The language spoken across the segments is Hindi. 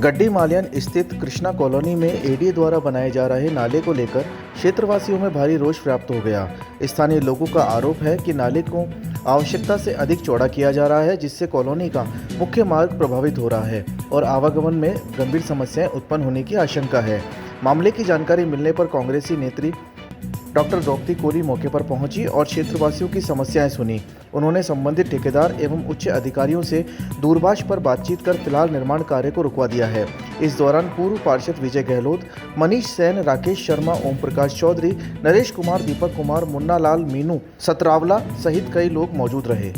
गड्डी माल्यान स्थित कृष्णा कॉलोनी में एडीए द्वारा बनाए जा रहे नाले को लेकर क्षेत्रवासियों में भारी रोष व्याप्त हो गया। स्थानीय लोगों का आरोप है कि नाले को आवश्यकता से अधिक चौड़ा किया जा रहा है, जिससे कॉलोनी का मुख्य मार्ग प्रभावित हो रहा है और आवागमन में गंभीर समस्याएं उत्पन्न होने की आशंका है। मामले की जानकारी मिलने पर कांग्रेसी नेत्री डॉक्टर द्रौपदी कोली मौके पर पहुंची और क्षेत्रवासियों की समस्याएं सुनी। उन्होंने संबंधित ठेकेदार एवं उच्च अधिकारियों से दूरभाष पर बातचीत कर फिलहाल निर्माण कार्य को रुकवा दिया है। इस दौरान पूर्व पार्षद विजय गहलोत, मनीष सेन, राकेश शर्मा, ओम प्रकाश चौधरी, नरेश कुमार, दीपक कुमार, मुन्ना लाल, मीनू सतरावला सहित कई लोग मौजूद रहे।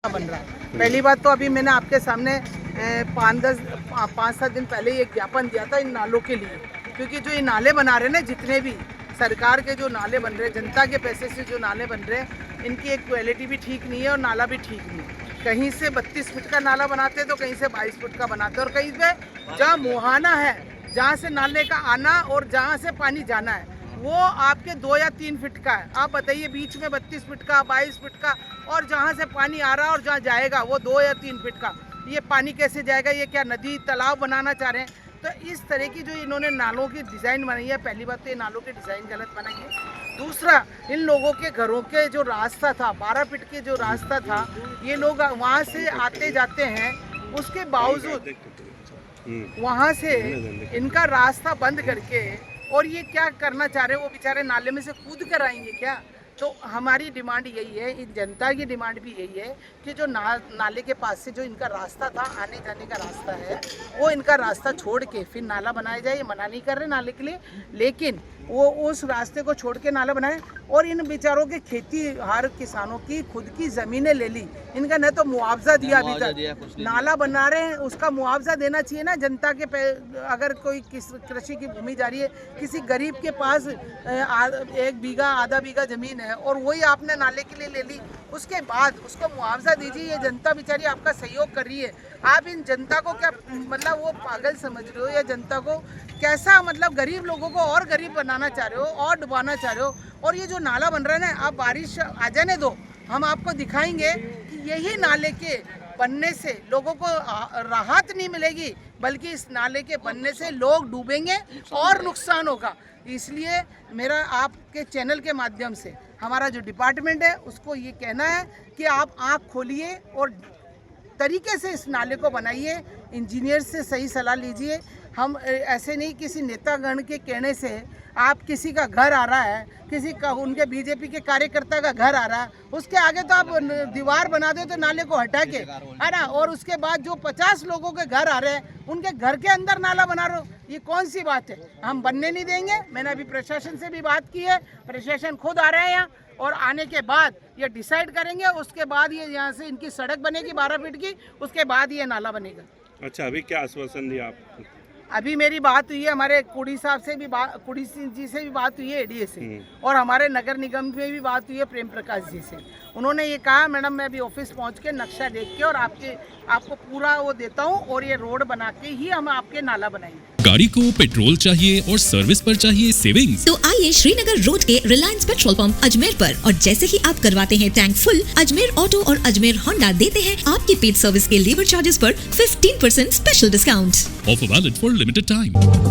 पहली बात तो अभी मैंने आपके सामने 5-7 दिन पहले एक ज्ञापन दिया था इन नालों के लिए, क्योंकि जो ये नाले बना रहे हैं ना, जितने भी सरकार के जो नाले बन रहे हैं, जनता के पैसे से जो नाले बन रहे हैं, इनकी एक क्वालिटी भी ठीक नहीं है और नाला भी ठीक नहीं है। कहीं से 32 फीट का नाला बनाते हैं तो कहीं से 22 फीट का बनाते हैं, और कहीं पे जहाँ मुहाना है, जहाँ से नाले का आना और जहाँ से पानी जाना है, वो आपके 2 या 3 फीट का है। आप बताइए, बीच में 32 फीट का, 22 फीट का, और जहाँ से पानी आ रहा है और जहाँ जाएगा वो 2 या 3 फीट का, ये पानी कैसे जाएगा? ये क्या नदी तालाब बनाना चाह रहे हैं? तो इस तरह की जो इन्होंने नालों की डिज़ाइन बनाई है, पहली बात तो ये नालों की डिज़ाइन गलत बनाई है। दूसरा, इन लोगों के घरों के जो रास्ता था, 12 फीट के जो रास्ता था, ये लोग वहाँ से आते जाते हैं, उसके बावजूद वहाँ से इनका रास्ता बंद करके, और ये क्या करना चाह रहे हैं, वो बेचारे नाले में से कूद कर आएंगे क्या? तो हमारी डिमांड यही है, इन जनता की डिमांड भी यही है कि जो नाले के पास से जो इनका रास्ता था, आने जाने का रास्ता है, वो इनका रास्ता छोड़ के फिर नाला बनाया जाए। ये मना नहीं कर रहे नाले के लिए, लेकिन वो उस रास्ते को छोड़ के नाला बनाए। और इन बेचारों के खेती हार किसानों की खुद की ज़मीनें ले ली, इनका न तो मुआवजा दिया अभी तक। नाला बना रहे हैं, उसका मुआवजा देना चाहिए ना जनता के। अगर कोई कृषि की भूमि जा रही है, किसी गरीब के पास 1 बीघा आधा बीघा ज़मीन है और वही आपने नाले के लिए ले ली, उसके बाद उसको मुआवजा दीजिए। ये जनता बेचारी आपका सहयोग कर रही है, आप इन जनता को क्या मतलब वो पागल समझ रहे हो, या जनता को कैसा मतलब गरीब लोगों को और गरीब बनाना चाह रहे हो और डुबाना चाह रहे हो? और ये जो नाला बन रहा है ना, आप बारिश आ जाने दो, हम आपको दिखाएंगे कि यही नाले के बनने से लोगों को राहत नहीं मिलेगी, बल्कि इस नाले के बनने से लोग डूबेंगे और नुकसान होगा। इसलिए मेरा आपके चैनल के माध्यम से हमारा जो डिपार्टमेंट है उसको ये कहना है कि आप आँख खोलिए और तरीके से इस नाले को बनाइए, इंजीनियर से सही सलाह लीजिए। हम ऐसे नहीं किसी नेतागण के कहने से आप किसी का घर आ रहा है, किसी का उनके बीजेपी के कार्यकर्ता का घर आ रहा है, उसके आगे तो आप दीवार बना दो तो नाले को हटा के, है ना, और उसके बाद जो 50 लोगों के घर आ रहे हैं, उनके घर के अंदर नाला बना रहे हो, ये कौन सी बात है? हम बनने नहीं देंगे। मैंने अभी प्रशासन से भी बात की है, प्रशासन खुद आ रहे हैं यहाँ, और आने के बाद ये डिसाइड करेंगे, उसके बाद ये यहाँ से इनकी सड़क बनेगी 12 फीट की, उसके बाद ये नाला बनेगा। अच्छा, अभी क्या आश्वासन दिया आप? अभी मेरी बात हुई है हमारे कुड़ी साहब से भी, कुड़ी जी से भी बात हुई है, एडीए से, और हमारे नगर निगम में भी बात हुई है प्रेम प्रकाश जी से। उन्होंने ये कहा, मैडम मैं अभी ऑफिस पहुंच के नक्शा देख के और आपको पूरा वो देता हूं, और ये रोड बना के ही हम आपके नाला बनाएंगे। गाड़ी को पेट्रोल चाहिए और सर्विस पर चाहिए सेविंग्स, तो आइए श्रीनगर रोड के रिलायंस पेट्रोल पंप अजमेर पर, और जैसे ही आप करवाते हैं टैंक फुल, अजमेर ऑटो और अजमेर होंडा देते हैं आपके पेड सर्विस के लेबर चार्जेस पर 15% special discount. Offer valid for limited time.